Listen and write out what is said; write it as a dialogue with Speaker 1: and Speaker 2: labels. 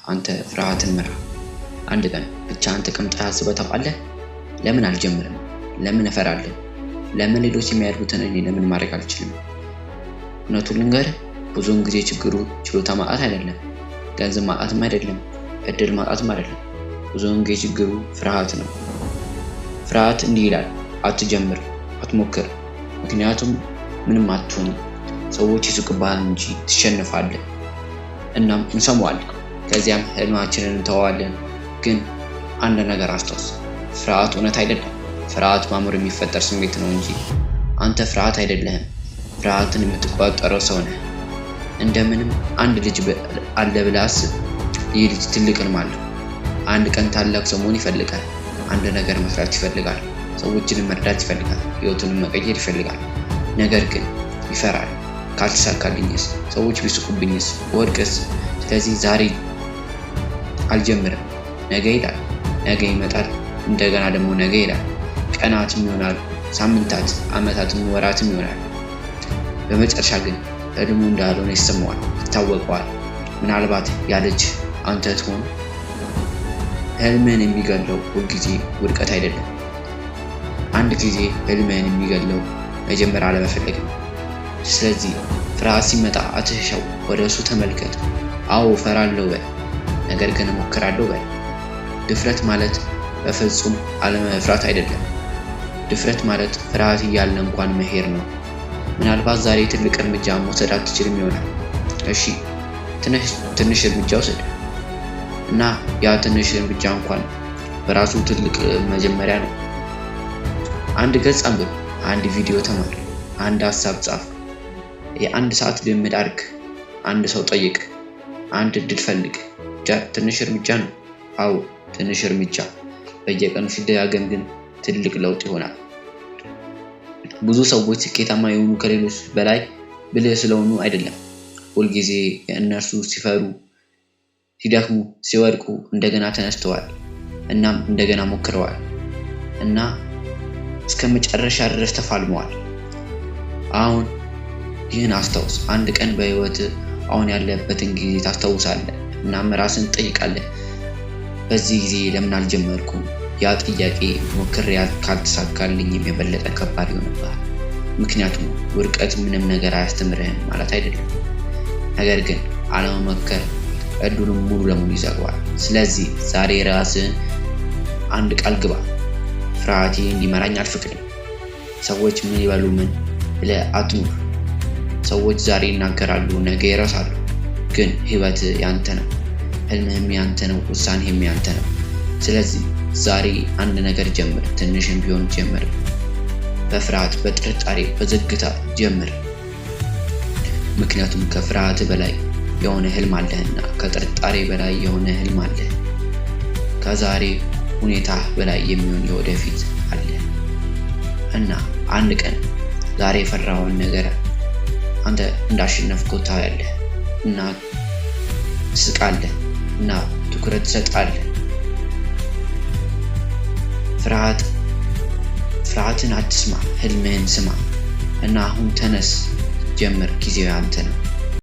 Speaker 1: አንተ ፍርሃትን ምራ። አንድ ቀን ብቻህን ተቀምጠህ አስበህ ታውቃለህ? ለምን አልጀምርም? ለምን እፈራለሁ? ለምን ሌሎች የሚያደርጉትን እኔ ለምን ማድረግ አልችልም? እውነቱን ልንገርህ፣ ብዙውን ጊዜ ችግሩ ችሎታ ማጣት አይደለም፣ ገንዘብ ማጣትም አይደለም፣ እድል ማጣትም አይደለም። ብዙውን ጊዜ ችግሩ ፍርሃት ነው። ፍርሃት እንዲህ ይላል፣ አትጀምር፣ አትሞክር፣ ምክንያቱም ምንም አትሆንም። ሰዎች ይስቁብሃል እንጂ ትሸንፋለህ። እናም እንሰማዋለን፣ ከዚያም ህልማችንን እንተዋለን። ግን አንድ ነገር አስታውስ፣ ፍርሃት እውነት አይደለም። ፍርሃት በአእምሮ የሚፈጠር ስሜት ነው እንጂ አንተ ፍርሃት አይደለህም። ፍርሃትን የምትቆጣጠረው ሰው ነህ። እንደምንም አንድ ልጅ አለ ብለህ አስብ። ይህ ልጅ ትልቅ ህልም አለው። አንድ ቀን ታላቅ ሰው መሆን ይፈልጋል። አንድ ነገር መስራት ይፈልጋል። ሰዎችን መርዳት ይፈልጋል። ህይወቱን መቀየር ይፈልጋል። ነገር ግን ይፈራል። ካልተሳካልኝስ? ሰዎች ቢስቁብኝስ? ወድቅስ? ስለዚህ ዛሬ አልጀምርም። ነገ ይላል፣ ነገ ይመጣል፣ እንደገና ደግሞ ነገ ይላል። ቀናትም ይሆናል፣ ሳምንታት፣ አመታትም ወራትም ይሆናል። በመጨረሻ ግን ህልሙ እንዳልሆነ ይሰማዋል፣ ይታወቀዋል። ምናልባት ያ ልጅ አንተ ትሆን። ህልምህን የሚገለው ሁልጊዜ ውድቀት አይደለም። አንድ ጊዜ ህልምህን የሚገለው መጀመር አለመፈለግ ነው። ስለዚህ ፍርሃት ሲመጣ አትሸሸው፣ ወደ እሱ ተመልከት። አዎ እፈራለሁ በል፣ ነገር ግን እሞክራለሁ በል። ድፍረት ማለት በፍጹም አለመፍራት አይደለም። ድፍረት ማለት ፍርሃት እያለ እንኳን መሄድ ነው። ምናልባት ዛሬ ትልቅ እርምጃ መውሰድ አትችልም ይሆናል። እሺ፣ ትንሽ እርምጃ ውሰድ እና ያ ትንሽ እርምጃ እንኳን በራሱ ትልቅ መጀመሪያ ነው። አንድ ገጽ አንብብ፣ አንድ ቪዲዮ ተማር፣ አንድ ሀሳብ ጻፍ፣ የአንድ ሰዓት ልምምድ አድርግ፣ አንድ ሰው ጠይቅ፣ አንድ እድል ፈልግ። ትንሽ እርምጃ ነው። አዎ ትንሽ እርምጃ በየቀኑ ሲደጋገም ግን ትልቅ ለውጥ ይሆናል። ብዙ ሰዎች ስኬታማ የሆኑ ከሌሎች በላይ ብልህ ስለሆኑ አይደለም። ሁልጊዜ እነርሱ ሲፈሩ፣ ሲደክሙ፣ ሲወድቁ እንደገና ተነስተዋል። እናም እንደገና ሞክረዋል እና እስከ መጨረሻ ድረስ ተፋልመዋል። አሁን ይህን አስታውስ። አንድ ቀን በህይወት አሁን ያለበትን ጊዜ ታስታውሳለህ። እናም ራስን ትጠይቃለህ፣ በዚህ ጊዜ ለምን አልጀመርኩም? ያ ጥያቄ ሞክሬ ካልተሳካልኝም የበለጠ ከባድ ይሆንብሃል። ምክንያቱም ውድቀት ምንም ነገር አያስተምርህም ማለት አይደለም፣ ነገር ግን አለመሞከር እድሉን ሙሉ ለሙሉ ይዘጋዋል። ስለዚህ ዛሬ ራስህን አንድ ቃል ግባ። ፍርሃቴ እንዲመራኝ አልፈቅድም። ሰዎች ምን ይበሉ ምን ብለህ አትኑር። ሰዎች ዛሬ ይናገራሉ፣ ነገ ይረሳሉ። ግን ህይወት ያንተ ነው፣ ህልምህም ያንተ ነው፣ ውሳኔህም ያንተ ነው። ስለዚህ ዛሬ አንድ ነገር ጀምር፣ ትንሽም ቢሆን ጀምር። በፍርሃት፣ በጥርጣሬ፣ በዝግታ ጀምር። ምክንያቱም ከፍርሃት በላይ የሆነ ህልም አለህና፣ ከጥርጣሬ በላይ የሆነ ህልም አለህ። ከዛሬ ሁኔታ በላይ የሚሆን የወደፊት አለ እና አንድ ቀን ዛሬ የፈራውን ነገር አንተ እንዳሸነፍከው ታያለህ እና ትስቃለህ እና ትኩረት ትሰጣለህ። ፍርሃትን አትስማ፣ ህልምህን ስማ እና አሁን ተነስ፣ ጀምር። ጊዜው ያንተ ነው።